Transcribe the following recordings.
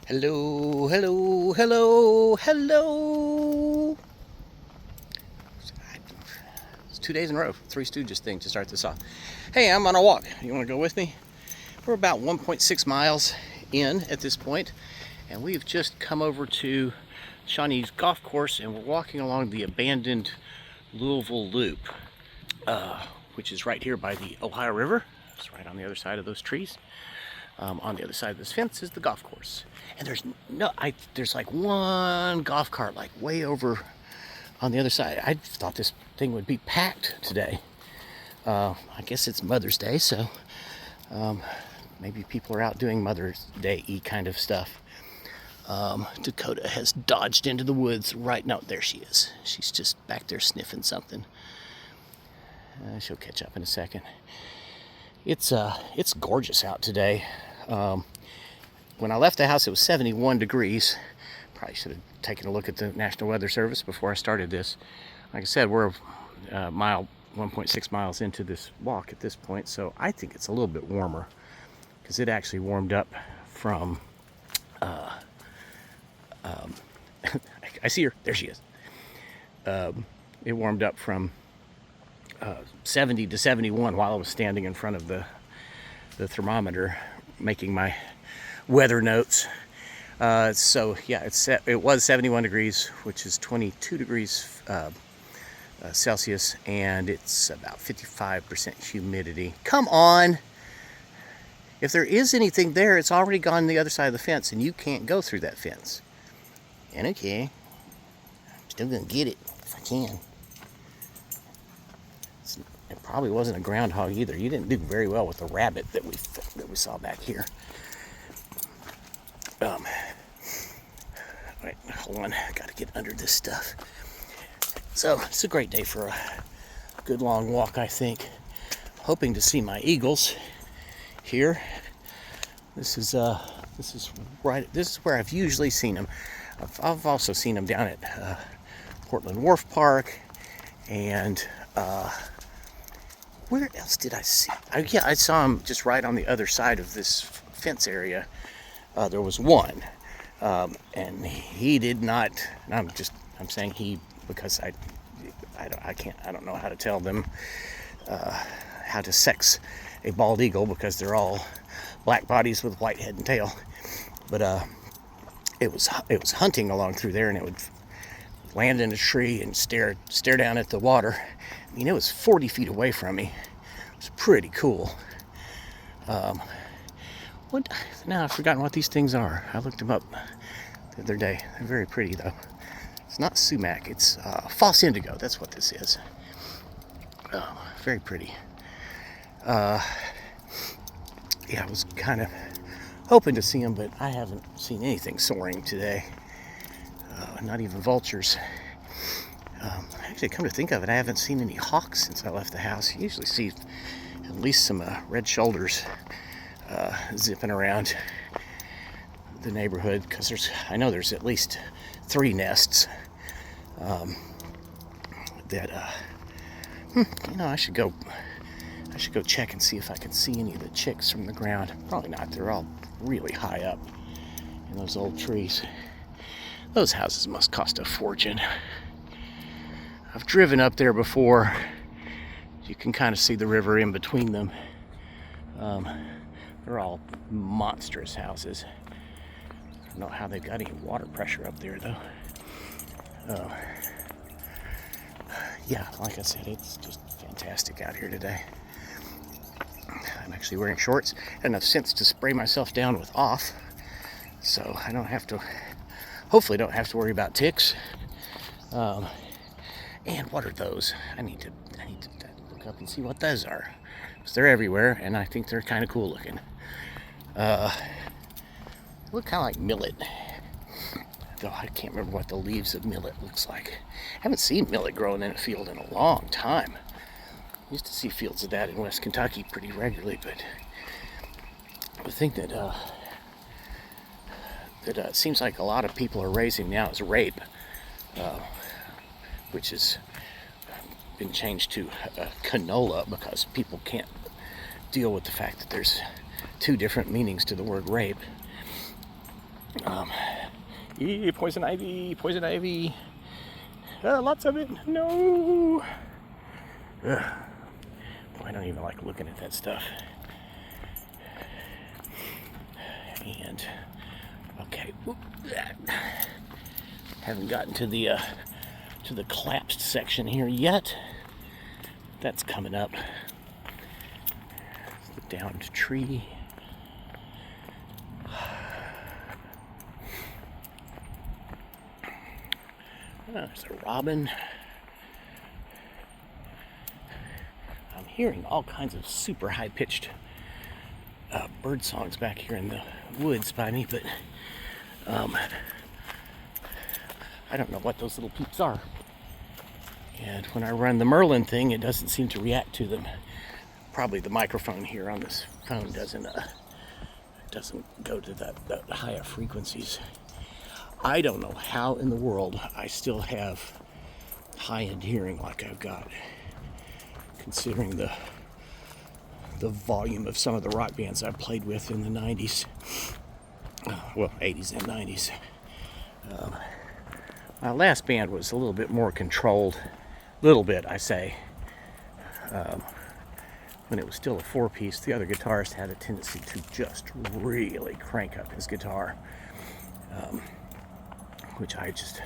Hello, hello, hello, hello. It's 2 days in a row. Three Stooges thing to start this off. Hey, I'm on a walk. You want to go with me? We're about 1.6 miles in at this point, and we've just come over to Shawnee's golf course, and we're walking along the abandoned Louisville Loop, which is right here by the Ohio River. It's right on the other side of those trees. On the other side of this fence is the golf course, and there's like one golf cart like way over on the other side. I thought this thing would be packed today. I guess it's Mother's Day, so maybe people are out doing Mother's Day-y kind of stuff. Dakota has dodged into the woods right now. There she is. She's just back there sniffing something. She'll catch up in a second. It's gorgeous out today. When I left the house, it was 71 degrees. Probably should have taken a look at the National Weather Service before I started this. Like I said, we're 1.6 miles into this walk at this point, so I think it's a little bit warmer because it actually warmed up from. I see her. There she is. It warmed up from 70 to 71 while I was standing in front of the thermometer making my weather notes. So yeah, it was 71 degrees, which is 22 degrees Celsius, and it's about 55% humidity. Come on! If there is anything there, it's already gone the other side of the fence, and you can't go through that fence. And okay, I'm still gonna get it if I can. It probably wasn't a groundhog either. You didn't do very well with the rabbit that we saw back here. Wait, hold on. I gotta get under this stuff. So it's a great day for a good long walk, I think. Hoping to see my eagles here. This is where I've usually seen them. I've also seen them down at Portland Wharf Park, and where else did I see? I saw him just right on the other side of this fence area. There was one, and he did not. And I'm saying he because I don't know how to tell them how to sex a bald eagle because they're all black bodies with white head and tail. But it was hunting along through there, and it would land in a tree and stare down at the water. I mean, it was 40 feet away from me. It was pretty cool. Now I've forgotten what these things are. I looked them up the other day. They're very pretty, though. It's not sumac. It's false indigo. That's what this is. Very pretty. Yeah, I was kind of hoping to see them, but I haven't seen anything soaring today. Not even vultures. Actually, come to think of it, I haven't seen any hawks since I left the house. You usually see at least some red shoulders zipping around the neighborhood because I know there's at least 3 nests that I should go check and see if I can see any of the chicks from the ground. Probably not. They're all really high up in those old trees. Those houses must cost a fortune. I've driven up there before. You can kind of see the river in between them. They're all monstrous houses. I don't know how they've got any water pressure up there, though. Yeah, like I said, it's just fantastic out here today. I'm actually wearing shorts. Had enough sense to spray myself down with off, so I hopefully don't have to worry about ticks. And what are those? I need to look up and see what those are, because they're everywhere, and I think they're kind of cool looking. Look kind of like millet, though I can't remember what the leaves of millet looks like. I haven't seen millet growing in a field in a long time. I used to see fields of that in West Kentucky pretty regularly, but the thing that it seems like a lot of people are raising now is rape, which has been changed to canola because people can't deal with the fact that there's 2 different meanings to the word rape. Poison ivy, poison ivy. Lots of it. No. Ugh. Boy, I don't even like looking at that stuff. And okay, haven't gotten to the collapsed section here yet. That's coming up. The downed tree. There's a robin. I'm hearing all kinds of super high-pitched bird songs back here in the woods by me, but I don't know what those little peeps are. And when I run the Merlin thing, it doesn't seem to react to them. Probably the microphone here on this phone doesn't go to that higher frequencies. I don't know how in the world I still have high-end hearing like I've got, considering the volume of some of the rock bands I played with in the 90s. Well, 80s and 90s. My last band was a little bit more controlled. Little bit, I say. When it was still a four-piece, the other guitarist had a tendency to just really crank up his guitar. Which I just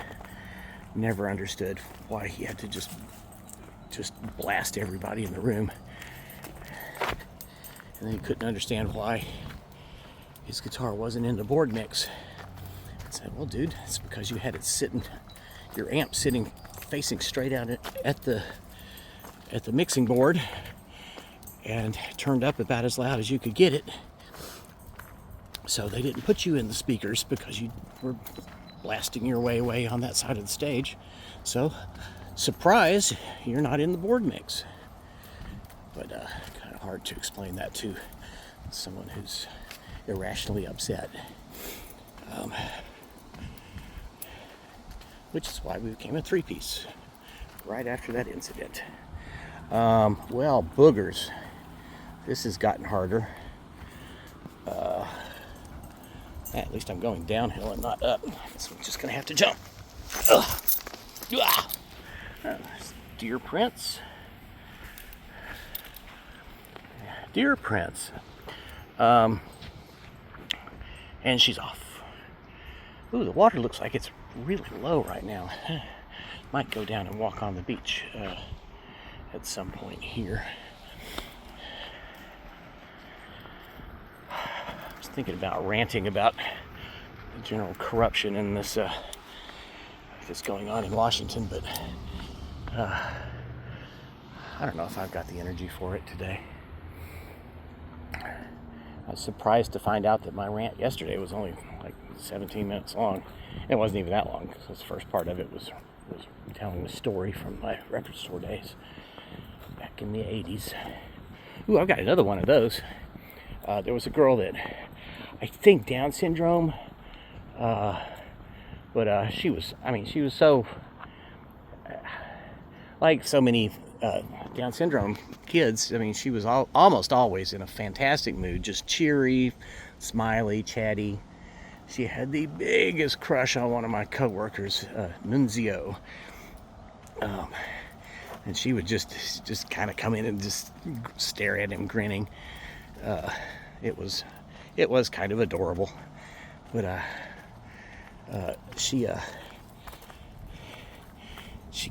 never understood why he had to just blast everybody in the room. And then he couldn't understand why his guitar wasn't in the board mix. I said, well, dude, it's because you had it sitting, your amp sitting facing straight out at the mixing board and turned up about as loud as you could get it. So they didn't put you in the speakers because you were blasting your way away on that side of the stage. So, surprise, you're not in the board mix. But kind of hard to explain that to someone who's irrationally upset. Which is why we became a three-piece right after that incident. Well, boogers. This has gotten harder. At least I'm going downhill and not up. So I'm just going to have to jump. Deer prints. Deer prints. And she's off. Ooh, the water looks like it's really low right now. Might go down and walk on the beach at some point here. I was thinking about ranting about the general corruption in this that's going on in Washington, but I don't know if I've got the energy for it today. I was surprised to find out that my rant yesterday was only like 17 minutes long. It wasn't even that long, because the first part of it was telling the story from my record store days back in the 80s. Ooh, I've got another one of those. There was a girl that, I think Down syndrome, but she was so, like so many Down syndrome kids, I mean, she was almost always in a fantastic mood, just cheery, smiley, chatty. She had the biggest crush on one of my coworkers, Nunzio. And she would just kind of come in and just stare at him, grinning. It was kind of adorable. But she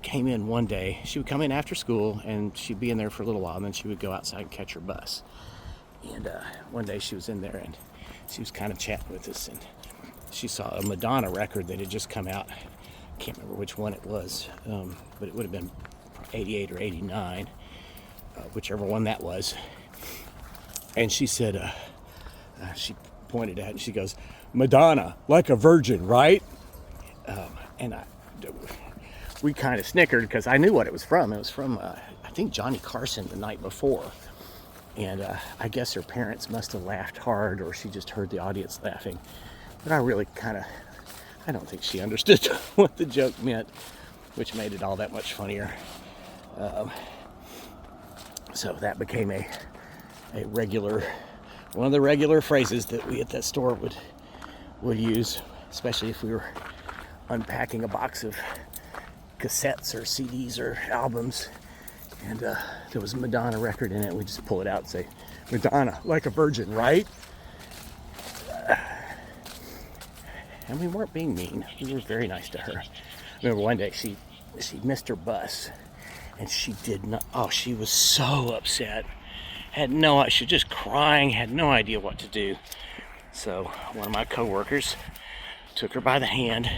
came in one day. She would come in after school, and she'd be in there for a little while, and then she would go outside and catch her bus. And one day she was in there, and she was kind of chatting with us, and she saw a Madonna record that had just come out. I can't remember which one it was, but it would have been 88 or 89, whichever one that was. And she said, she pointed at it, and she goes, "Madonna, like a virgin, right?" And we kind of snickered because I knew what it was from. It was from, I think, Johnny Carson the night before. And I guess her parents must have laughed hard, or she just heard the audience laughing. But I really I don't think she understood what the joke meant, which made it all that much funnier. So that became a regular, one of the regular phrases that we at that store would use, especially if we were unpacking a box of cassettes or CDs or albums, and there was a Madonna record in it. We just pull it out and say, "Madonna, like a virgin, right?" And we weren't being mean. We were very nice to her. I remember one day she missed her bus, and she did not. Oh, she was so upset. She was just crying. Had no idea what to do. So one of my coworkers took her by the hand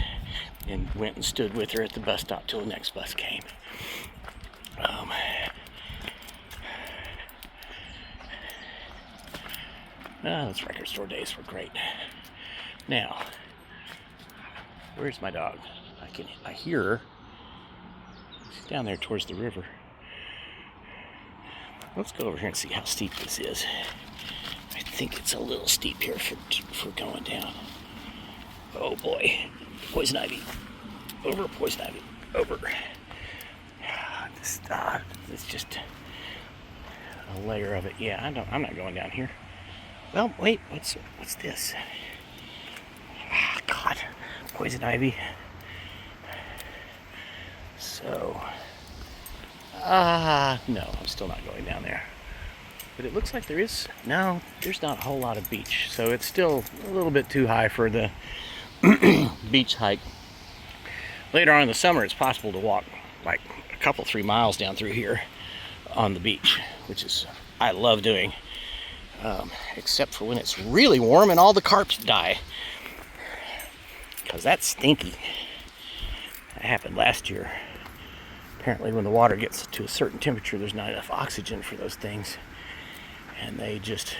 and went and stood with her at the bus stop till the next bus came. Those record store days were great. Now, where's my dog? I hear her. She's down there towards the river. Let's go over here and see how steep this is. I think it's a little steep here for going down. Oh boy, poison ivy. Over, poison ivy. Over. It's just a layer of it. Yeah, I'm not going down here. Well, wait, what's this? God, poison ivy. So, no, I'm still not going down there. But it looks like there's not a whole lot of beach. So it's still a little bit too high for the beach hike. Later on in the summer, it's possible to walk like a couple, 3 miles down through here on the beach, which is, I love doing. Except for when it's really warm and all the carps die. Because that's stinky. That happened last year. Apparently when the water gets to a certain temperature, there's not enough oxygen for those things. And they just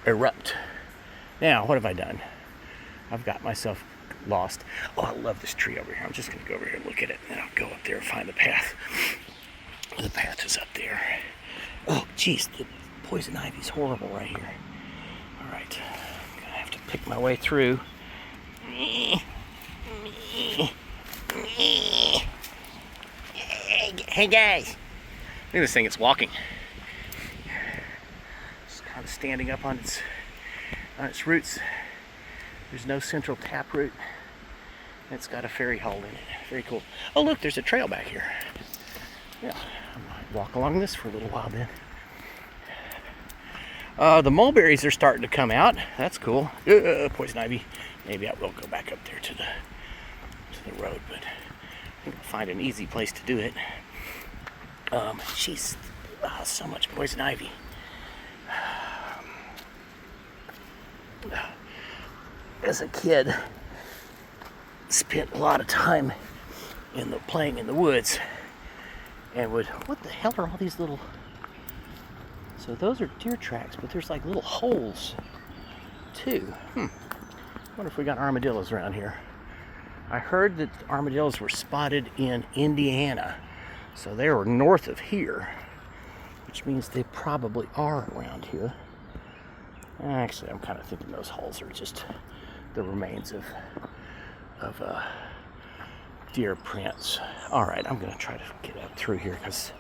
erupt. Now, what have I done? I've got myself lost. Oh, I love this tree over here. I'm just going to go over here and look at it. And then I'll go up there and find the path. The path is up there. Oh, geez. The poison ivy's horrible right here. All right. I'm going to have to pick my way through. Hey guys. Look at this thing. It's walking. It's kind of standing up on its roots. There's no central taproot. It's got a fairy hole in it. Very cool. Oh look, there's a trail back here. Yeah, I might walk along this for a little while then. The mulberries are starting to come out. That's cool. Poison ivy. Maybe I will go back up there to the road, but I think I'll find an easy place to do it. Jeez, so much poison ivy. As a kid, spent a lot of time playing in the woods, and what the hell are all these little? So those are deer tracks, but there's like little holes too. Wonder if we got armadillos around here. I heard that armadillos were spotted in Indiana, so they were north of here, which means they probably are around here. Actually, I'm kind of thinking those holes are just the remains of deer prints. All right, I'm going to try to get up through here because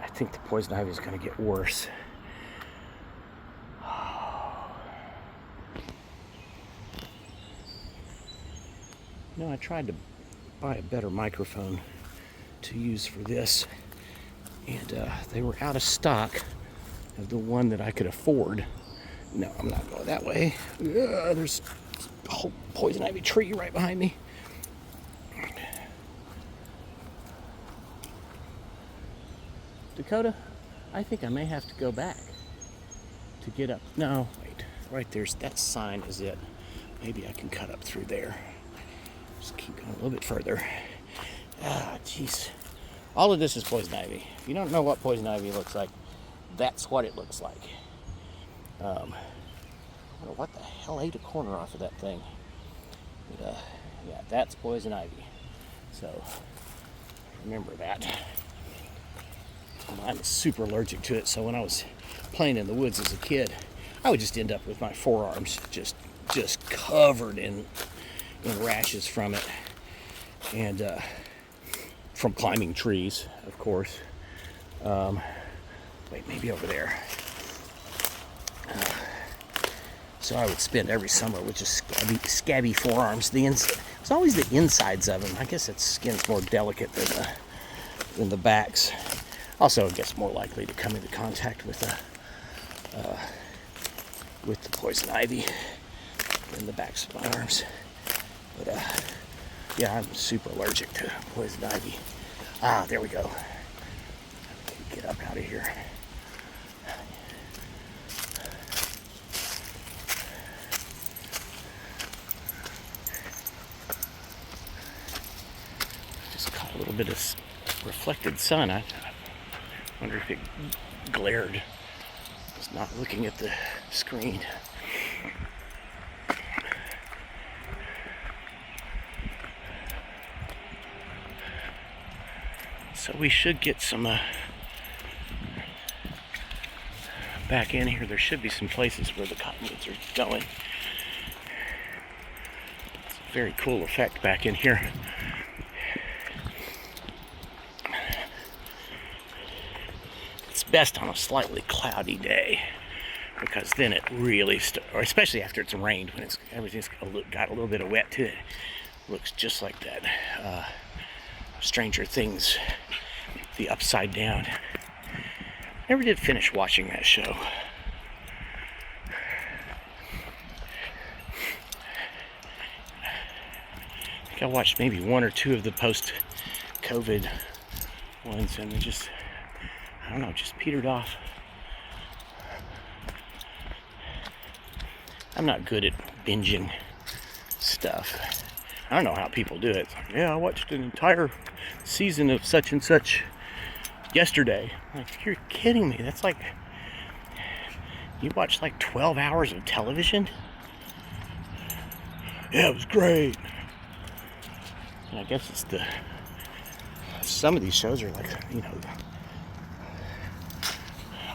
I think the poison ivy is going to get worse. I tried to buy a better microphone to use for this, and they were out of stock of the one that I could afford. No, I'm not going that way. There's a whole poison ivy tree right behind me. Dakota, I think I may have to go back to get up. No, wait. Right there's that sign is it. Maybe I can cut up through there. Just keep going a little bit further. Jeez. All of this is poison ivy. If you don't know what poison ivy looks like, that's what it looks like. I don't know what the hell ate a corner off of that thing. But, yeah, that's poison ivy. So, remember that. I'm super allergic to it, so when I was playing in the woods as a kid, I would just end up with my forearms just covered in rashes from it, and from climbing trees, of course. Wait, maybe over there. So I would spend every summer with just scabby forearms. It's always the insides of them. I guess its skin's more delicate than the backs. Also, it gets more likely to come into contact with the poison ivy in the backs of my arms. But yeah, I'm super allergic to poison ivy. Ah, there we go. Get up out of here. Just caught a little bit of reflected sun. I wonder if it glared. I was not looking at the screen. So we should get some back in here. There should be some places where the cottonwoods are going. It's a very cool effect back in here. It's best on a slightly cloudy day, because then it really, or especially after it's rained, when everything's got a little bit of wet to it, looks just like that Stranger Things, the Upside Down. Never did finish watching that show. I think I watched maybe one or two of the post-COVID ones, and they just, I don't know, just petered off. I'm not good at binging stuff. I don't know how people do it. It's like, yeah, I watched an entire season of such and such yesterday. I'm like, you're kidding me. That's like, you watched like 12 hours of television? Yeah, it was great. And I guess it's some of these shows are like, you know,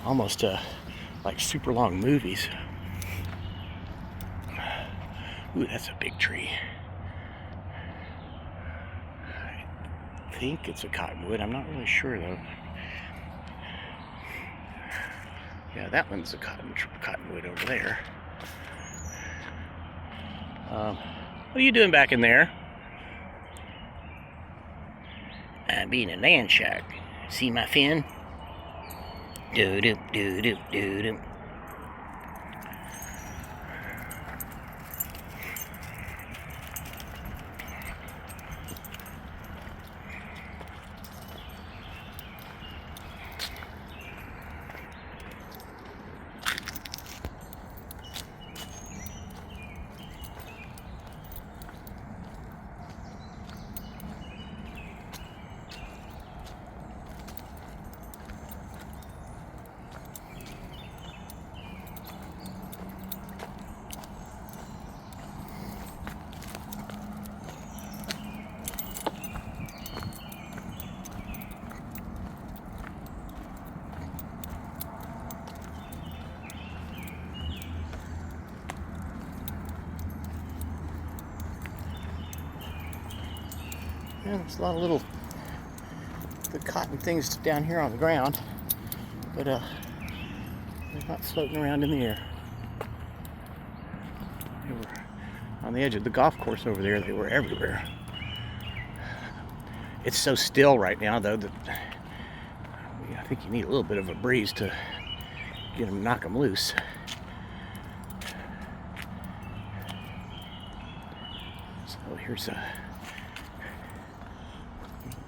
almost like super long movies. Ooh, that's a big tree. I think it's a cottonwood. I'm not really sure though. Yeah, that one's a cottonwood over there. What are you doing back in there? I'm being a land shark. See my fin? Doo-doo, doo-doo, doo-doo. Yeah, there's a lot of the cotton things down here on the ground, but they're not floating around in the air. They were on the edge of the golf course over there. They were everywhere. It's so still right now, though, that I think you need a little bit of a breeze to knock them loose. So here's a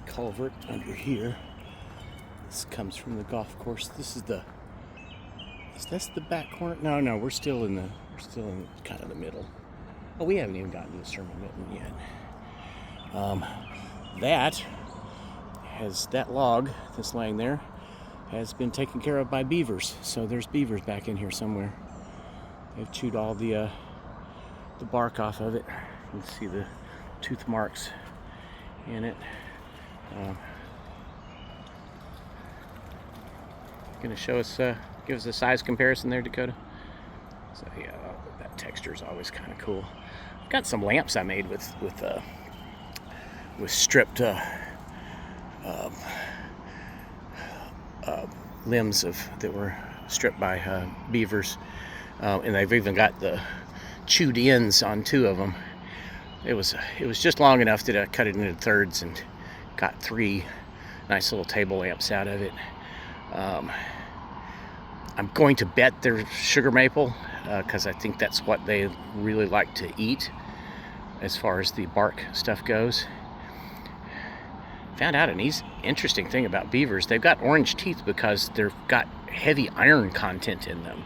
culvert under here. This comes from the golf course. Is this the back corner? No, we're still in kind of the middle. Oh, we haven't even gotten to the sermon yet. That log that's laying there has been taken care of by beavers. So there's beavers back in here somewhere. They've chewed all the bark off of it. You can see the tooth marks in it. Going to show us, give us a size comparison there, Dakota. So yeah, that texture is always kind of cool. I've got some lamps I made with stripped limbs that were stripped by beavers. And they've even got the chewed ends on 2 of them. It was just long enough that I cut it into thirds and got 3 nice little table lamps out of it. I'm going to bet they're sugar maple because I think that's what they really like to eat as far as the bark stuff goes. Found out an interesting thing about beavers. They've got orange teeth because they've got heavy iron content in them.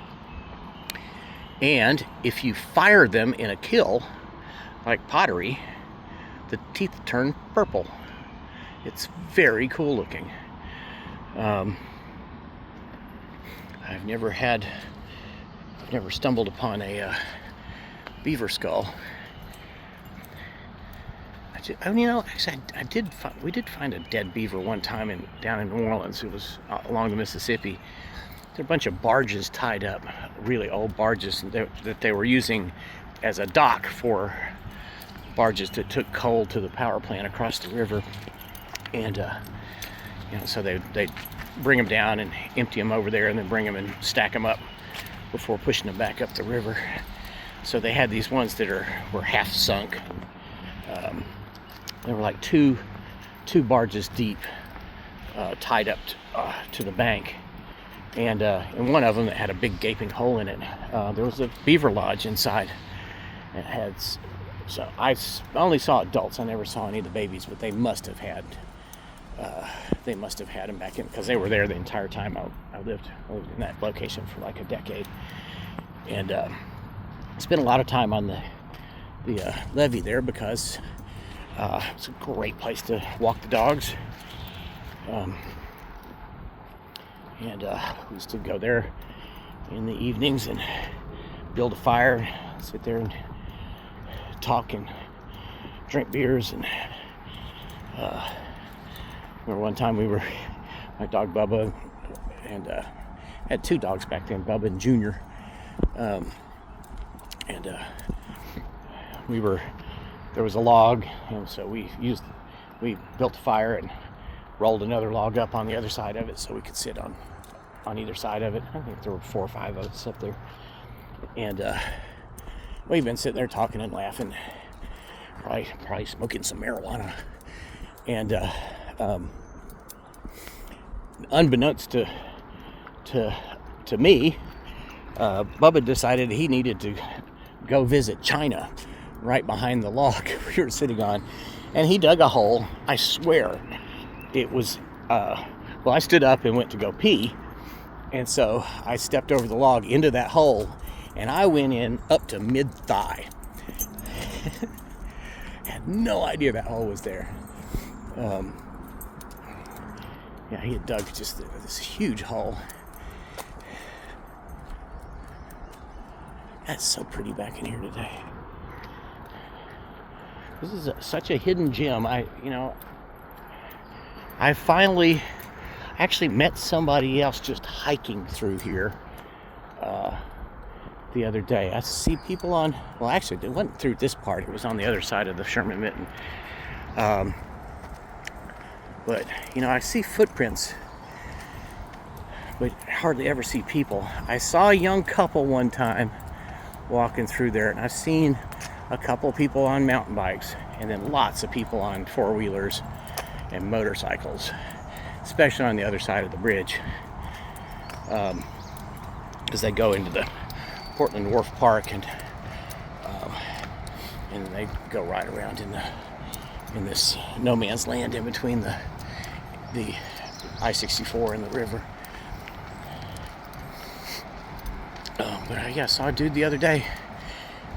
And if you fire them in a kill, like pottery, the teeth turn purple. It's very cool looking. I've never stumbled upon a beaver skull. We did find a dead beaver one time down in New Orleans. It was along the Mississippi. There were a bunch of barges tied up, really old barges that they were using as a dock for barges that took coal to the power plant across the river. And so they bring them down and empty them over there, and then bring them and stack them up before pushing them back up the river. So they had these ones that were half sunk. They were like two barges deep, tied up to the bank, and in one of them that had a big gaping hole in it, there was a beaver lodge inside. So I only saw adults. I never saw any of the babies, but they must have had them back in, because they were there the entire time I lived in that location for like a decade, and spent a lot of time on the levee there because it's a great place to walk the dogs. We used to go there in the evenings and build a fire, sit there and talk and drink beers. And remember one time my dog Bubba, and had 2 dogs back then, Bubba and Junior, there was a log, and so we built a fire and rolled another log up on the other side of it so we could sit on either side of it. I think there were 4 or 5 of us up there, and we've been sitting there talking and laughing, probably smoking some marijuana, and unbeknownst to me, Bubba decided he needed to go visit China right behind the log we were sitting on, and he dug a hole. I swear it was I stood up and went to go pee, and so I stepped over the log into that hole, and I went in up to mid-thigh. Had no idea that hole was there. He had dug just this huge hole. That's so pretty back in here today. This is such a hidden gem. I finally actually met somebody else just hiking through here the other day. I see people actually it wasn't through this part, it was on the other side of the Sherman Mitten. But I see footprints, but hardly ever see people. I saw a young couple one time walking through there, and I've seen a couple people on mountain bikes, and then lots of people on 4-wheelers and motorcycles, especially on the other side of the bridge, as they go into the Portland Wharf Park, and they go right around in this no man's land in between the I-64 and the river. But I saw a dude the other day.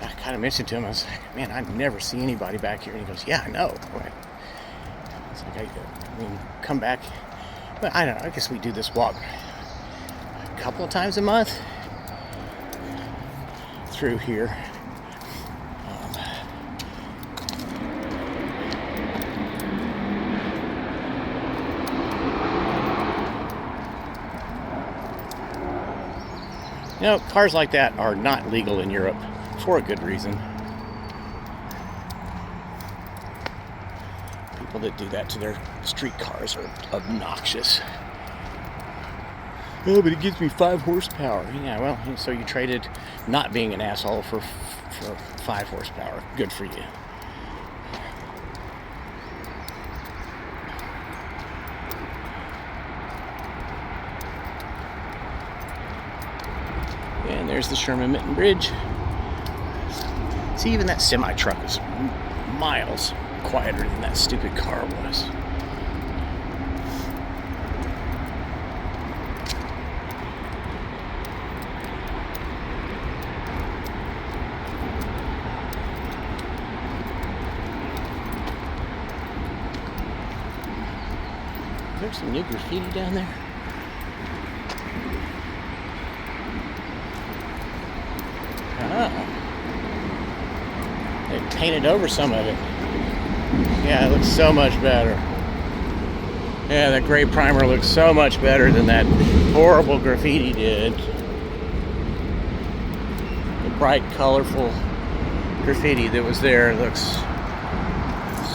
I kind of mentioned to him, I was like, man, I never see anybody back here. And he goes, yeah, I know. Right. It's like, come back. But I don't know, I guess we do this walk a couple of times a month through here. Cars like that are not legal in Europe for a good reason. People that do that to their street cars are obnoxious. Oh, but it gives me 5 horsepower. Yeah, well, so you traded not being an asshole for 5 horsepower. Good for you. And there's the Sherman-Mitten Bridge. See, even that semi-truck is miles quieter than that stupid car was. There's some new graffiti down there. Oh. They painted over some of it. Yeah, it looks so much better. Yeah, that gray primer looks so much better than that horrible graffiti did. The bright, colorful graffiti that was there looks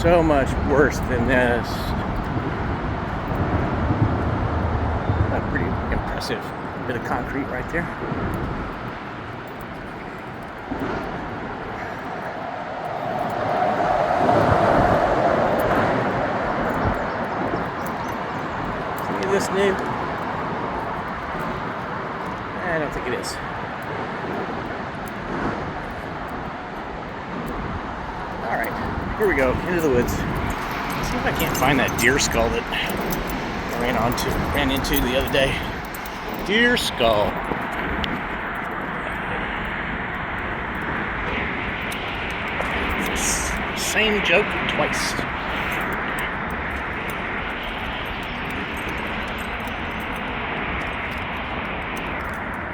so much worse than this. A pretty impressive bit of concrete right there. Is this new? I don't think it is. Alright, here we go, into the woods. Let's see if I can't find that deer skull that I ran into the other day. Deer skull. Same joke twice.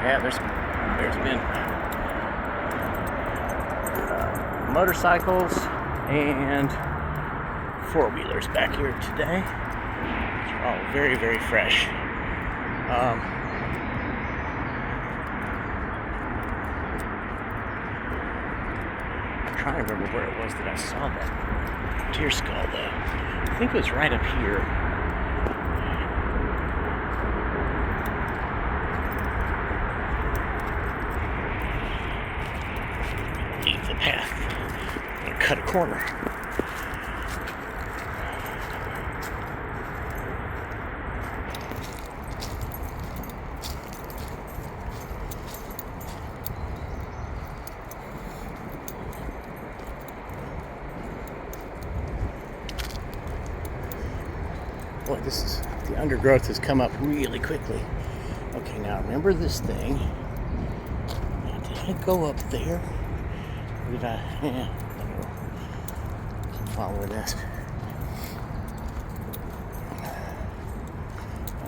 Yeah, there's been motorcycles and four-wheelers back here today. They're all very, very fresh. I'm trying to remember where it was that I saw that deer skull, though. I think it was right up here. Leave the path. I'm gonna cut a corner. Boy, the undergrowth has come up really quickly. Okay, now remember this thing. Now, did I go up there? Or did I? Yeah, keep following this.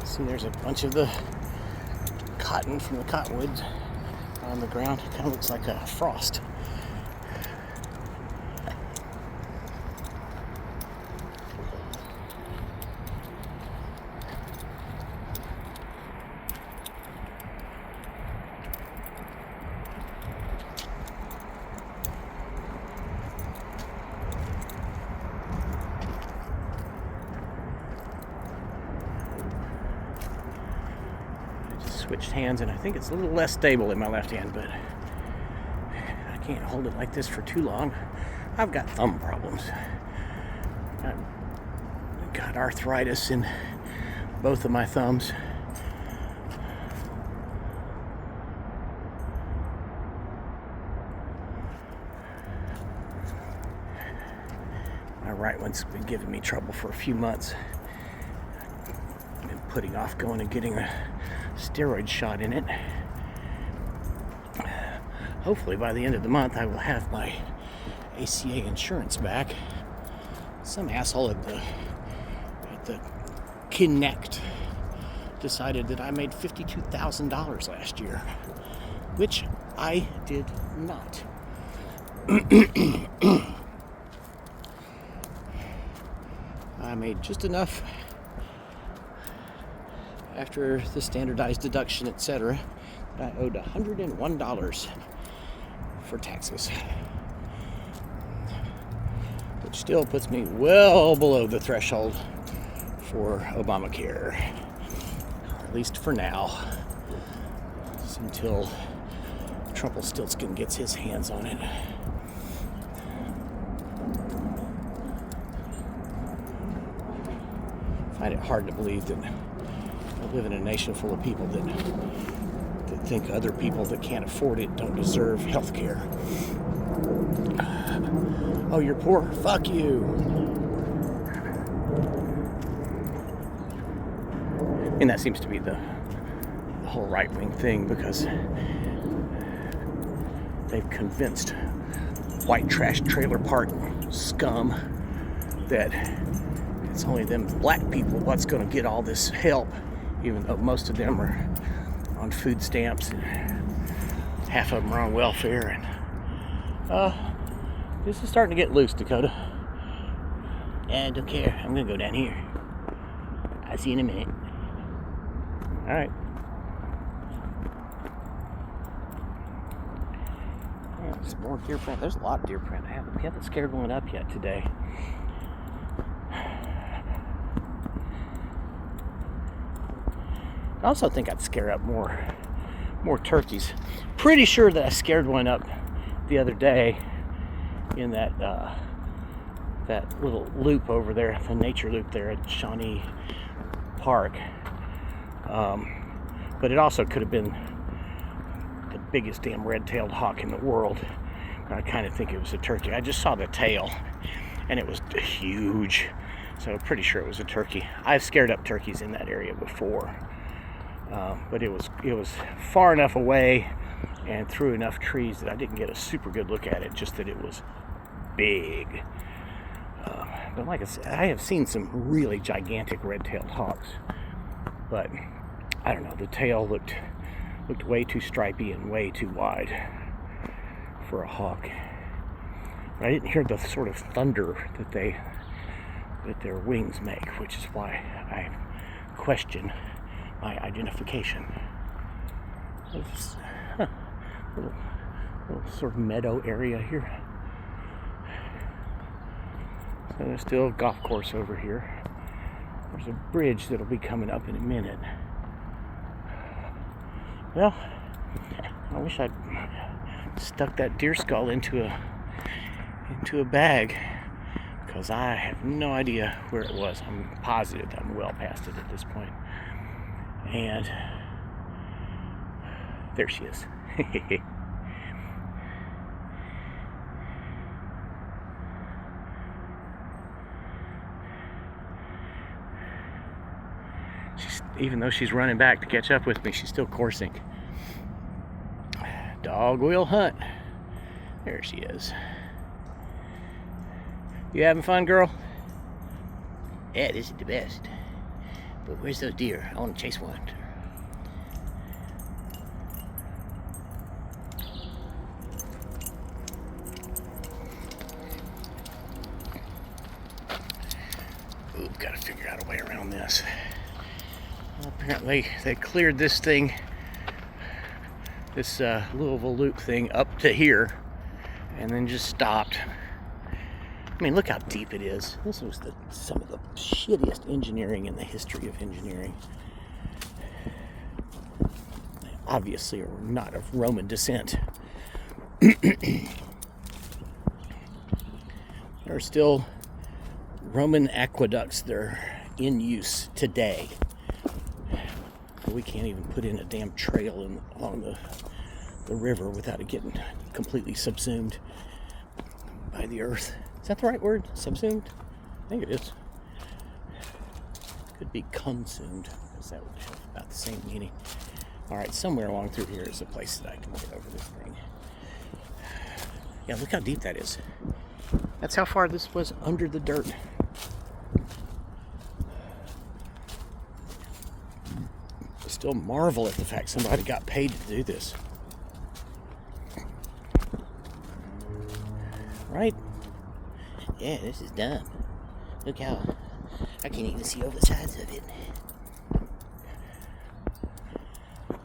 See, there's a bunch of the cotton from the cottonwood on the ground. It kind of looks like a frost. Switched hands, and I think it's a little less stable in my left hand, but I can't hold it like this for too long. I've got thumb problems. I've got arthritis in both of my thumbs. My right one's been giving me trouble for a few months. I've been putting off going and getting a steroid shot in it. Hopefully by the end of the month I will have my ACA insurance back. Some asshole at the Connect decided that I made $52,000 last year, which I did not. I made just enough after the standardized deduction, etc., that I owed $101 for taxes, which still puts me well below the threshold for Obamacare. at least for now. Just until Trumpelstiltskin gets his hands on it. I find it hard to believe that I live in a nation full of people that think other people that can't afford it don't deserve health care. Oh, you're poor? Fuck you. And that seems to be the whole right-wing thing, because they've convinced white trash trailer park scum that it's only them black people what's going to get all this help, even though most of them are on food stamps and half of them are on welfare. And this is starting to get loose, Dakota. I don't care. I'm going to go down here. I'll see you in a minute. All right. Yeah, some more deer print. There's a lot of deer print. We haven't scared one up yet today. I also think I'd scare up more turkeys. Pretty sure that I scared one up the other day in that little loop over there, the nature loop there at Shawnee Park. But it also could have been the biggest damn red-tailed hawk in the world. I kind of think it was a turkey. I just saw the tail, and it was huge. So I'm pretty sure it was a turkey. I've scared up turkeys in that area before. But it was far enough away and through enough trees that I didn't get a super good look at it, just that it was big. But like I said, I have seen some really gigantic red-tailed hawks, but I don't know, the tail looked way too stripy and way too wide for a hawk. But I didn't hear the sort of thunder that their wings make, which is why I question my identification. This little sort of meadow area here. So there's still a golf course over here. There's a bridge that'll be coming up in a minute. Well, I wish I'd stuck that deer skull into a bag, because I have no idea where it was. I'm positive that I'm well past it at this point. And there she is. Even though she's running back to catch up with me, she's still coursing. Dog will hunt. There she is. You having fun, girl? Yeah, this is the best. But where's those deer? I want to chase one. Ooh, gotta figure out a way around this. Well, apparently they cleared this thing, this Louisville Loop thing, up to here, and then just stopped. I mean, look how deep it is. This was some of the shittiest engineering in the history of engineering. They obviously are not of Roman descent. There are still Roman aqueducts that are in use today. We can't even put in a damn trail along the river without it getting completely subsumed by the earth. Is that the right word? Subsumed? I think it is. Could be consumed, because that would have about the same meaning. Alright, somewhere along through here is a place that I can get over this thing. Yeah, look how deep that is. That's how far this was under the dirt. I still marvel at the fact somebody got paid to do this. Right? Yeah, this is dumb. Look how I can't even see over the sides of it.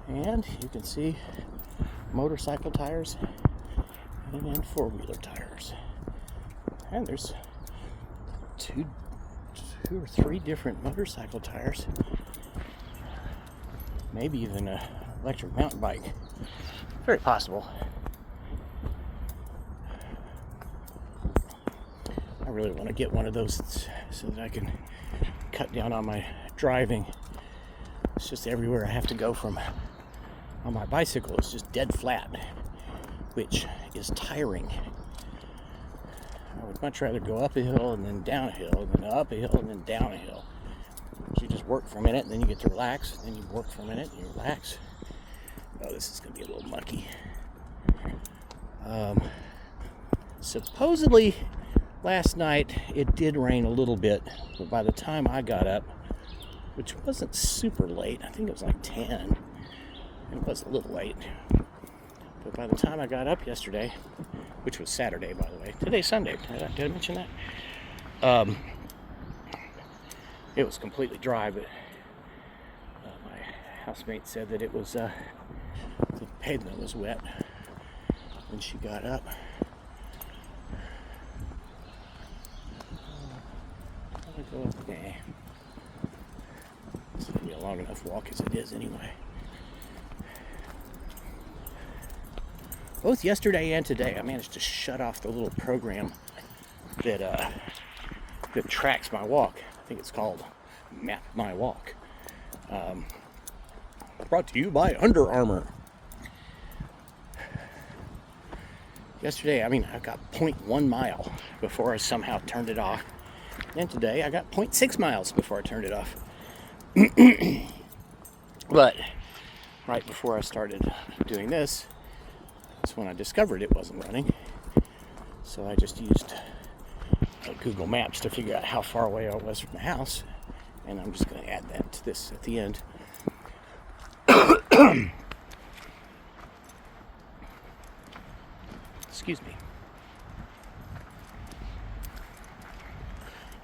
And you can see motorcycle tires and four-wheeler tires. And there's two or three different motorcycle tires. maybe even an electric mountain bike. Very possible. I really want to get one of those so that I can cut down on my driving. It's just everywhere I have to go from on my bicycle is just dead flat, which is tiring. I would much rather go up a hill and then down a hill, and then up a hill and then down a hill. You just work for a minute, and then you get to relax, and then you work for a minute, and you relax. Oh, this is going to be a little mucky. Supposedly, last night it did rain a little bit, but by the time I got up, which wasn't super late, I think it was like 10, it was a little late, but by the time I got up yesterday, which was Saturday, by the way, today's Sunday, did I mention that? It was completely dry, but my housemate said that it was, the pavement was wet when she got up. Okay. It's going to be a long enough walk as it is anyway. Both yesterday and today, I managed to shut off the little program that tracks my walk. I think it's called Map My Walk. Brought to you by Under Armour. Yesterday, I got 0.1 mile before I somehow turned it off. And today, I got 0.6 miles before I turned it off. But right before I started doing this, that's when I discovered it wasn't running. So I just used Google Maps to figure out how far away I was from the house. And I'm just going to add that to this at the end. Excuse me.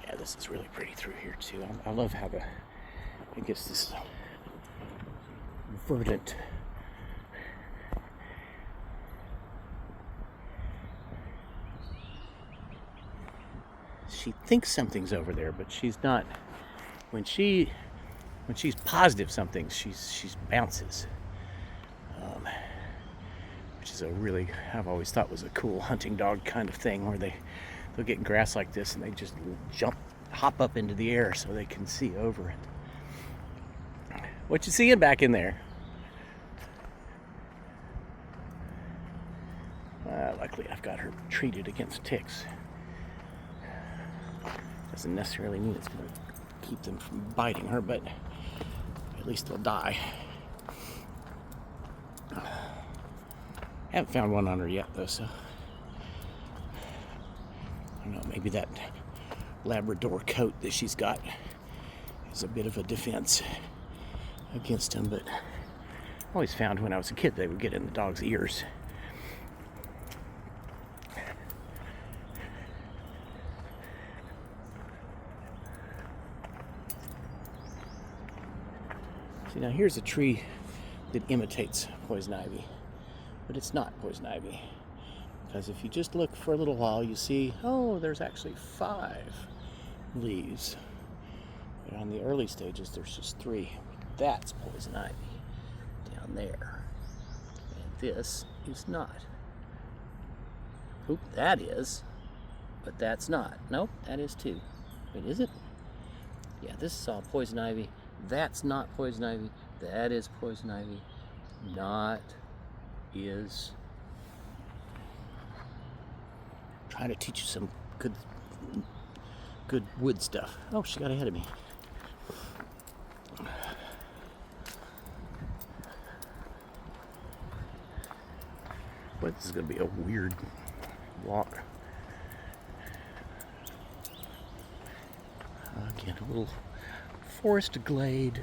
Yeah, this is really pretty through here too. I love how I guess this verdant she thinks something's over there, but she's not. When she's positive something, she's bounces, which is a really, I've always thought was a cool hunting dog kind of thing, where they'll get grass like this and they just hop up into the air so they can see over it. What you seeing back in there? Luckily, I've got her treated against ticks. Doesn't necessarily mean it's going to keep them from biting her, but at least they'll die. Haven't found one on her yet, though, so I don't know, maybe that Labrador coat that she's got is a bit of a defense against them, but I always found when I was a kid they would get in the dog's ears. See, now here's a tree that imitates poison ivy, but it's not poison ivy. Because if you just look for a little while, you see, oh, there's actually 5 leaves. But on the early stages, there's just 3. That's poison ivy down there. And this is not. Oop, that is, but that's not. Nope, that is too. Wait, is it? Yeah, this is all poison ivy. That's not poison ivy. That is poison ivy. Not is. Trying to teach you some good wood stuff. Oh, she got ahead of me. But this is going to be a weird walk. Again, a little forest glade.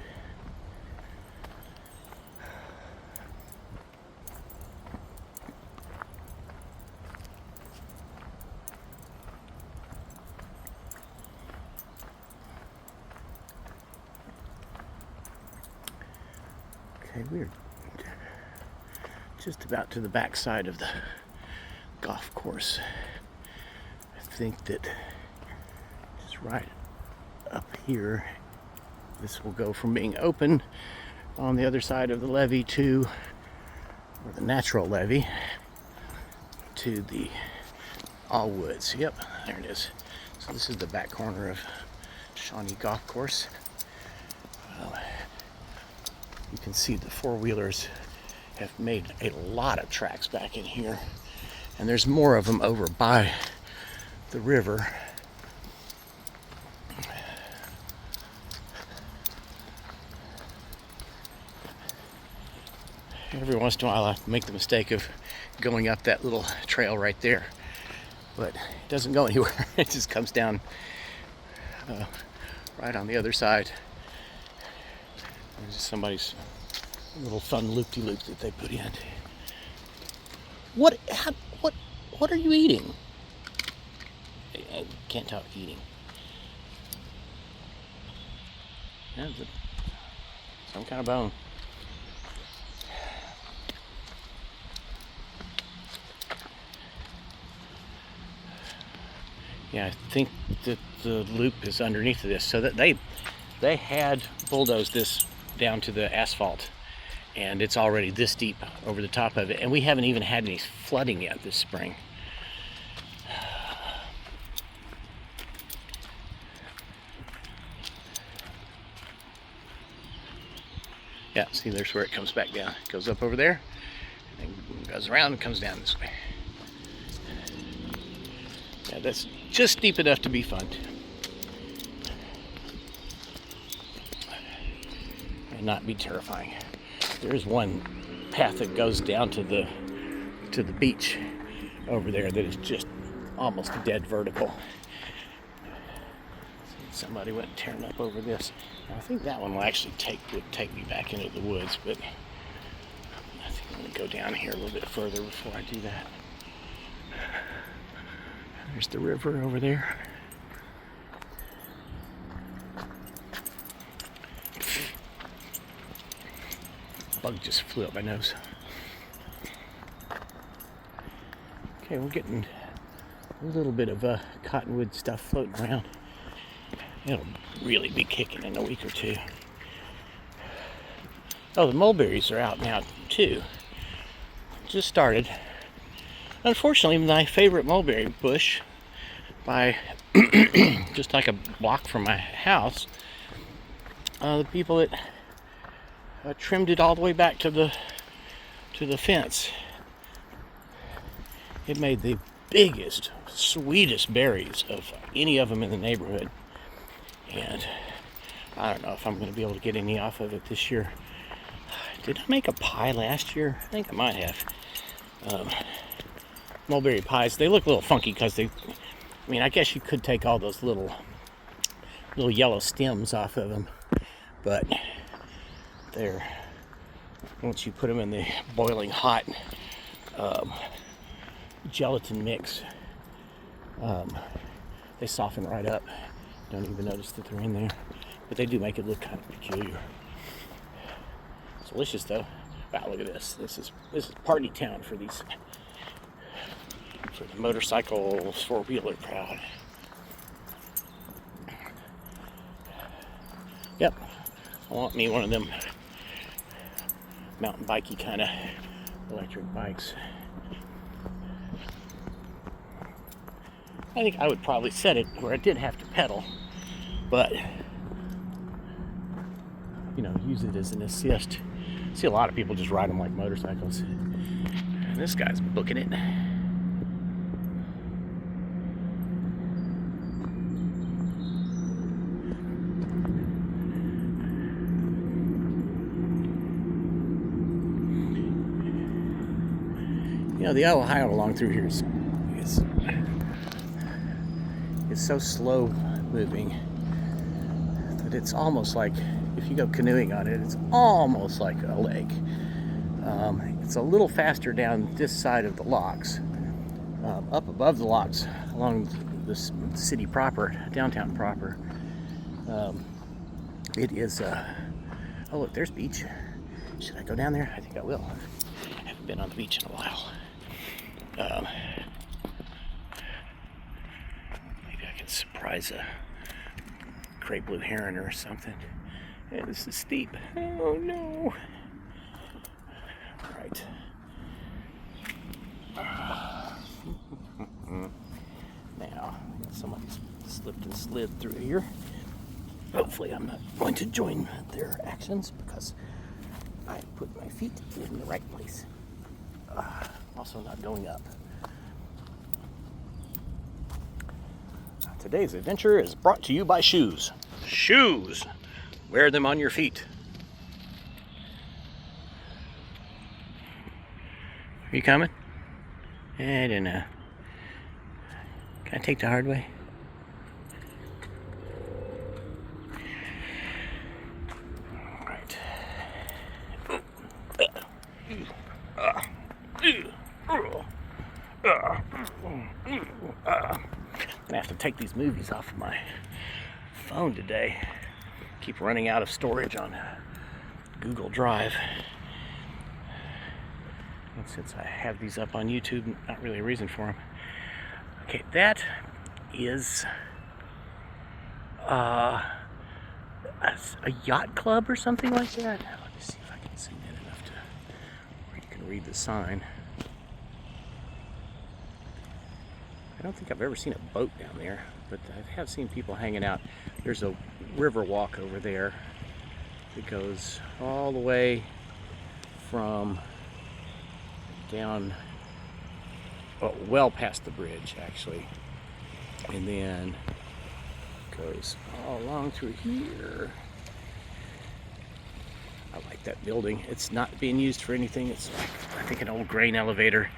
Okay, we're just about to the back side of the golf course. I think that just right up here, this will go from being open on the other side of the levee to, or the natural levee, to the all woods. Yep, there it is. So this is the back corner of Shawnee Golf Course. You can see the four-wheelers have made a lot of tracks back in here, and there's more of them over by the river. Every once in a while I make the mistake of going up that little trail right there, but it doesn't go anywhere. It just comes down right on the other side. There's just somebody's little fun loop-de-loop that they put in. What are you eating? I can't talk eating. Yeah, some kind of bone. Yeah, I think that the loop is underneath of this, so that they had bulldozed this down to the asphalt, and it's already this deep over the top of it, and we haven't even had any flooding yet this spring. Yeah, see, there's where it comes back down. It goes up over there, and then goes around and comes down this way. Yeah, that's just deep enough to be fun. And not be terrifying. There's one path that goes down to the beach over there that is just almost dead vertical. Somebody went tearing up over this. Now, I think that one will actually would take me back into the woods, but I think I'm going to go down here a little bit further before I do that. There's the river over there. Bug just flew up my nose. Okay, we're getting a little bit of cottonwood stuff floating around. It'll really be kicking in a week or two. Oh, the mulberries are out now too. Just started. Unfortunately, my favorite mulberry bush, by just like a block from my house, the people that trimmed it all the way back to the fence. It made the biggest, sweetest berries of any of them in the neighborhood, and I don't know if I'm going to be able to get any off of it this year. Did I make a pie last year? I think I might have. Mulberry pies, they look a little funky because I mean, I guess you could take all those little yellow stems off of them, but once you put them in the boiling hot gelatin mix, they soften right up. Don't even notice that they're in there, but they do make it look kind of peculiar. It's delicious though. Wow, look at this. This is party town for the motorcycle four-wheeler crowd. Yep, I want me one of them mountain bikey kind of electric bikes. I think I would probably set it where I did have to pedal, but use it as an assist. I see a lot of people just ride them like motorcycles, and this guy's booking it. The Ohio along through here is so slow moving that it's almost like, if you go canoeing on it, it's almost like a lake. It's a little faster down this side of the locks. Up above the locks, along the city proper, downtown proper, it is, oh look, there's beach. Should I go down there? I think I will. I haven't been on the beach in a while. Maybe I can surprise a great blue heron or something. And this is steep. Oh no. All right. Now, somebody's slipped and slid through here. Hopefully I'm not going to join their actions because I put my feet in the right place. Also not going up. Today's adventure is brought to you by shoes. Shoes! Wear them on your feet. Are you coming? I don't know. Can I take the hard way? Alright. I'm gonna have to take these movies off of my phone today. Keep running out of storage on Google Drive. And since I have these up on YouTube, not really a reason for them. Okay, that is a yacht club or something like that. Let me see if I can zoom in enough to where you can read the sign. I don't think I've ever seen a boat down there, but I have seen people hanging out. There's a river walk over there that goes all the way from down, well past the bridge actually, and then goes all along through here. I like that building. It's not being used for anything. It's like, I think, an old grain elevator.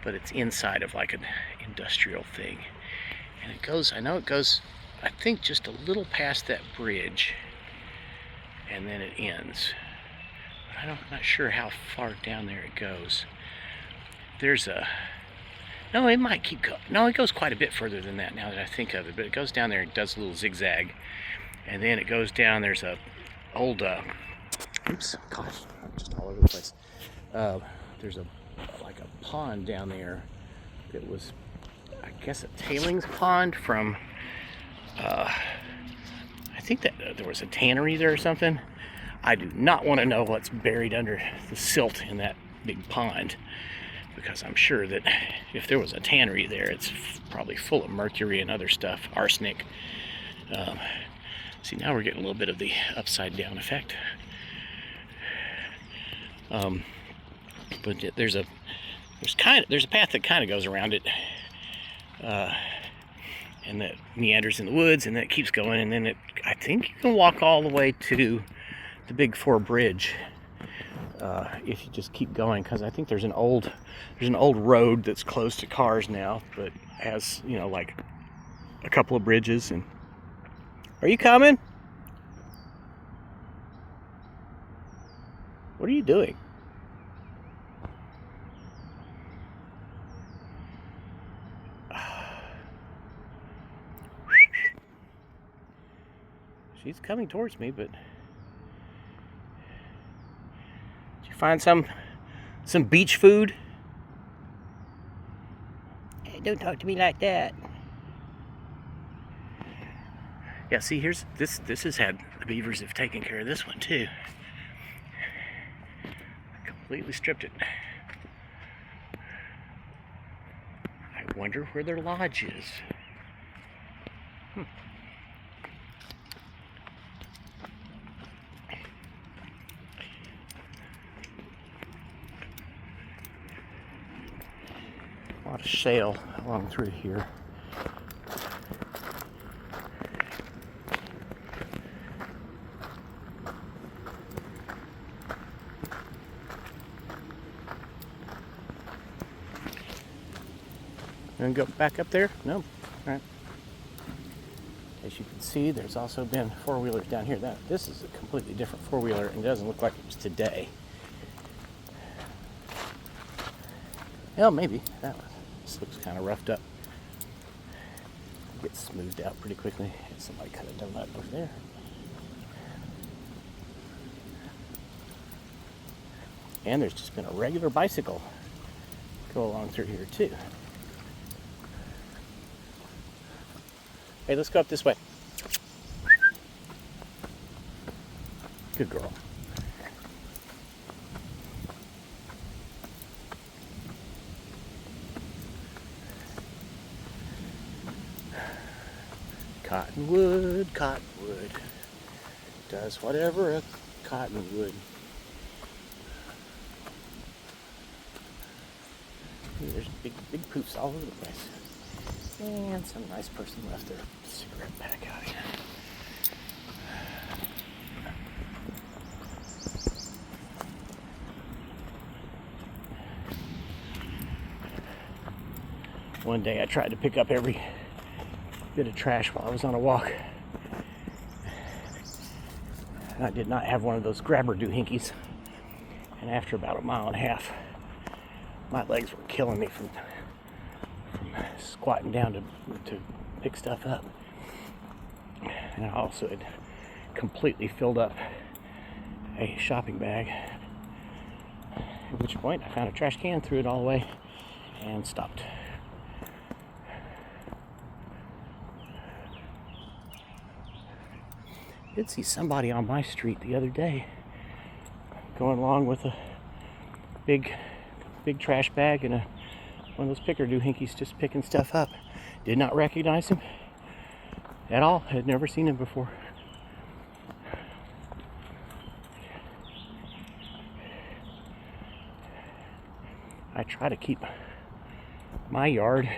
But it's inside of like an industrial thing. And it goes, I know it goes, I think just a little past that bridge, and then it ends. But I'm not sure how far down there it goes. There's a, no, it might keep going. No, it goes quite a bit further than that now that I think of it, but it goes down there and does a little zigzag. And then it goes down, there's a old, oops, gosh, I'm just all over the place. There's a pond down there that was, I guess, a tailings pond from I think that there was a tannery there or something. I do not want to know what's buried under the silt in that big pond, because I'm sure that if there was a tannery there, it's probably full of mercury and other stuff, arsenic. See, now we're getting a little bit of the upside down effect. But there's a path that kind of goes around it, and that meanders in the woods, and then it keeps going, and then I think you can walk all the way to the Big Four Bridge if you just keep going, because I think there's an old road that's closed to cars now, but has, you know, like a couple of bridges. And are you coming? What are you doing? She's coming towards me, but did you find some beach food? Hey, don't talk to me like that. Yeah, see, here's this has had, the beavers have taken care of this one too. Completely stripped it. I wonder where their lodge is. A lot of shale along through here. And go back up there? No. All right. As you can see, there's also been four-wheelers down here. This is a completely different four-wheeler, and it doesn't look like it was today. Well, maybe. This looks kind of roughed up. It gets smoothed out pretty quickly. Somebody could have done that over there. And there's just been a regular bicycle go along through here too. Hey, let's go up this way. Good girl. Cottonwood, cottonwood. Does whatever a cottonwood. Ooh, there's big poofs all over the place. And some nice person left their cigarette pack out here. One day I tried to pick up every bit of trash while I was on a walk. And I did not have one of those grabber doohinkies. And after about a mile and a half, my legs were killing me from squatting down to pick stuff up. And I also had completely filled up a shopping bag. At which point I found a trash can, threw it all away, and stopped. I did see somebody on my street the other day going along with a big trash bag and one of those picker doohinkies, just picking stuff up. Did not recognize him at all. Had never seen him before. I try to keep my yard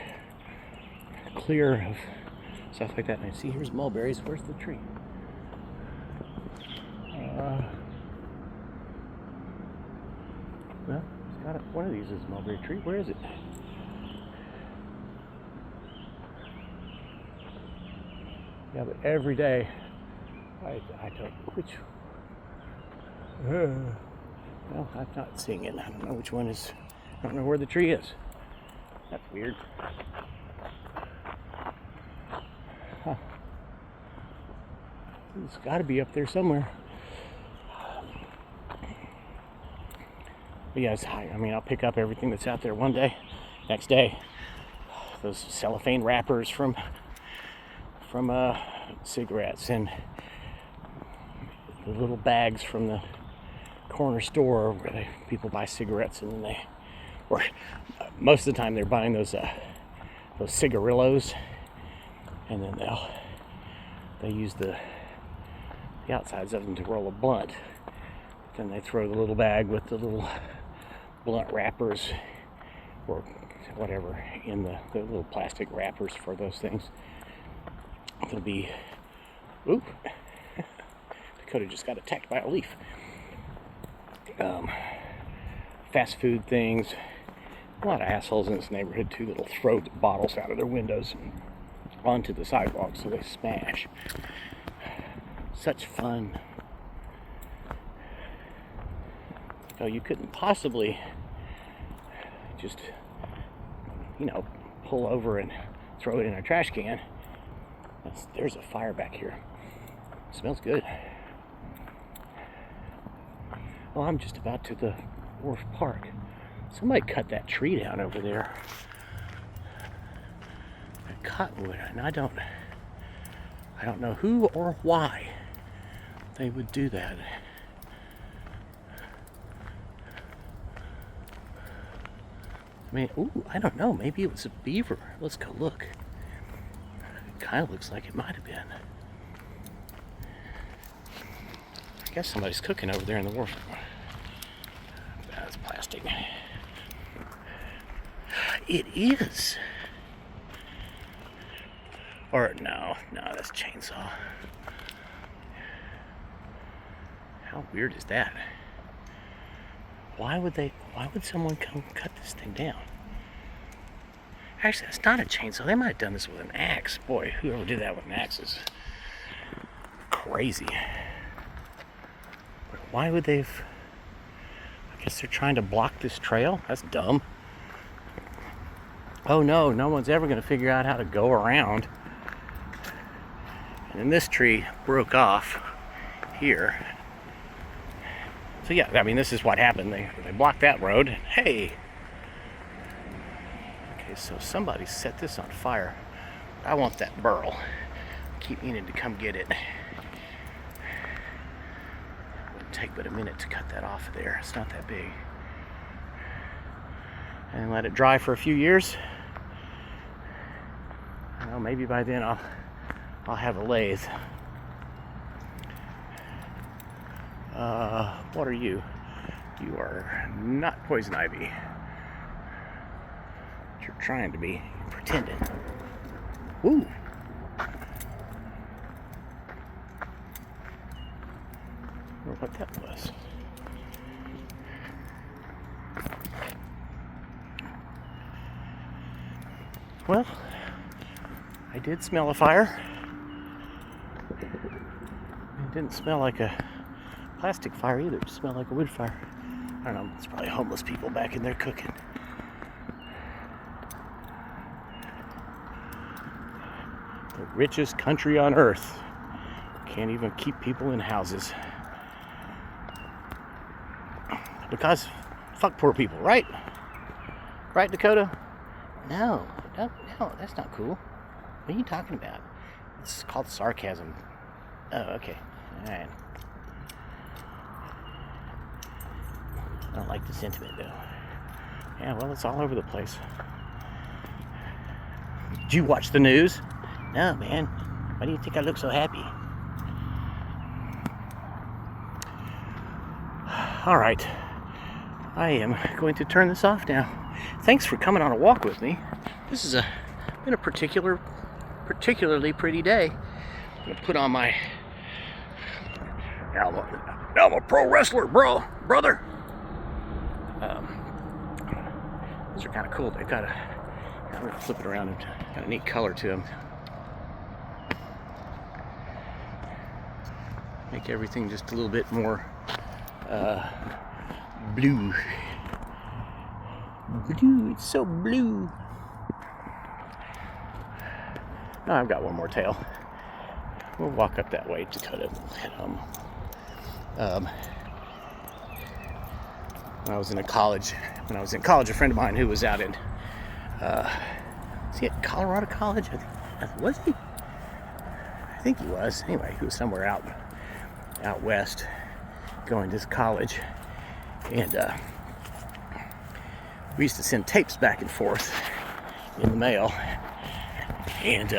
clear of stuff like that. And I see here's mulberries. Where's the tree? Well, it's got one of these is a mulberry tree. Where is it? Yeah, but every day I don't which. Well, I'm not seeing it. I don't know which one is. I don't know where the tree is. That's weird. Huh. It's got to be up there somewhere. But yes, I mean, I'll pick up everything that's out there one day. Next day, those cellophane wrappers from cigarettes, and the little bags from the corner store where people buy cigarettes, and then most of the time they're buying those cigarillos, and then they use the outsides of them to roll a blunt. Then they throw the little bag with the little blunt wrappers or whatever in the little plastic wrappers for those things. It'll be, ooh, Dakota just got attacked by a leaf. Fast food things. A lot of assholes in this neighborhood too that'll throw bottles out of their windows onto the sidewalk so they smash. Such fun. So you couldn't possibly just, pull over and throw it in a trash can. There's a fire back here. It smells good. Well, I'm just about to the Wharf Park. Somebody cut that tree down over there. That cottonwood, and I don't know who or why they would do that. I mean, ooh, I don't know. Maybe it was a beaver. Let's go look. It kind of looks like it might have been. I guess somebody's cooking over there in the wharf. That's plastic. It is. Or no, that's chainsaw. How weird is that? Why would someone come cut this thing down? Actually, that's not a chainsaw. They might have done this with an axe. Boy, whoever did that with an axe is crazy. But why would they've... I guess they're trying to block this trail? That's dumb. Oh no one's ever going to figure out how to go around. And then this tree broke off here. So yeah, I mean, this is what happened. They blocked that road. Hey! Okay, so somebody set this on fire. I want that burl. Keep meaning to come get it. take but a minute to cut that off of there. It's not that big. And let it dry for a few years. Well, maybe by then I'll have a lathe. What are you? You are not poison ivy. But you're trying to be. You're pretending. Woo! I wonder what that was. Well, I did smell a fire. It didn't smell like a plastic fire either. It smelled like a wood fire. I don't know. It's probably homeless people back in there cooking. The richest country on earth can't even keep people in houses. Because fuck poor people, right? Right, Dakota? No, that's not cool. What are you talking about? It's called sarcasm. Oh, okay. Alright. I don't like the sentiment, though. Yeah, well, it's all over the place. Did you watch the news? No, man. Why do you think I look so happy? Alright. I am going to turn this off now. Thanks for coming on a walk with me. This has been a particularly pretty day. I'm going to put on my... Now I'm a pro wrestler, brother. These are kind of cool. They've got I'm going to flip it around and got a neat color to them. Make everything just a little bit more blue. Blue, it's so blue. Oh, I've got one more tail. We'll walk up that way, Dakota. When I was in college, a friend of mine who was out in, was he at Colorado College? Was he? I think he was. Anyway, he was somewhere out west, going to college, and we used to send tapes back and forth in the mail. And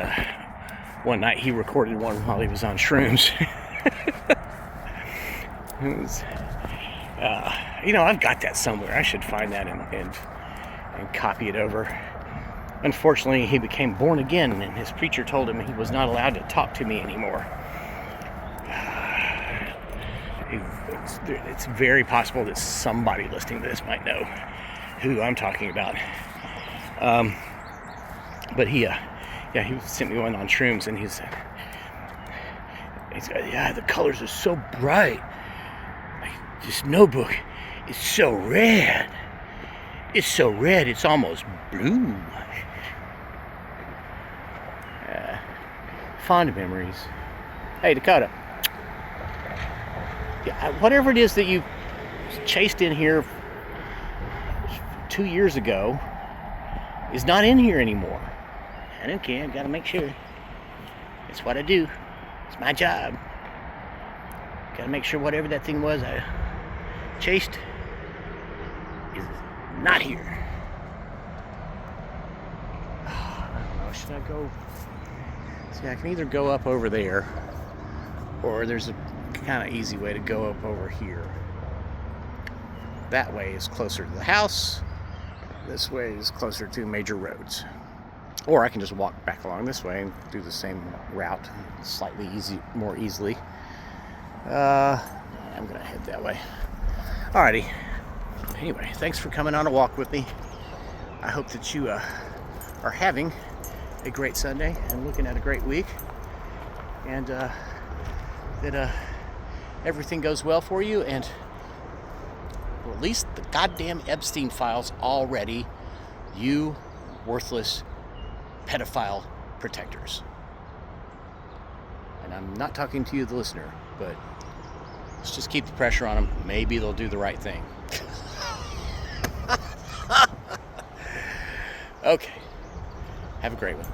one night he recorded one while he was on shrooms. It was, I've got that somewhere. I should find that and copy it over. Unfortunately, he became born again, and his preacher told him he was not allowed to talk to me anymore. It's very possible that somebody listening to this might know who I'm talking about. But he sent me one on shrooms, and he's got, the colors are so bright. Like, this notebook is so red. It's so red, it's almost blue. Fond memories. Hey, Dakota. Yeah, whatever it is that you chased in here 2 years ago is not in here anymore. I don't care. I've got to make sure. It's what I do. It's my job. Got to make sure whatever that thing was I chased is not here. I don't know. Should I go? See, I can either go up over there, or there's a kind of easy way to go up over here. That way is closer to the house. This way is closer to major roads. Or I can just walk back along this way and do the same route slightly more easily. I'm gonna head that way. Alrighty. Anyway, thanks for coming on a walk with me. I hope that you are having a great Sunday and looking at a great week, and that everything goes well for you, and release the goddamn Epstein files already, you worthless pedophile protectors. And I'm not talking to you, the listener, but let's just keep the pressure on them. Maybe they'll do the right thing. Okay. Have a great one.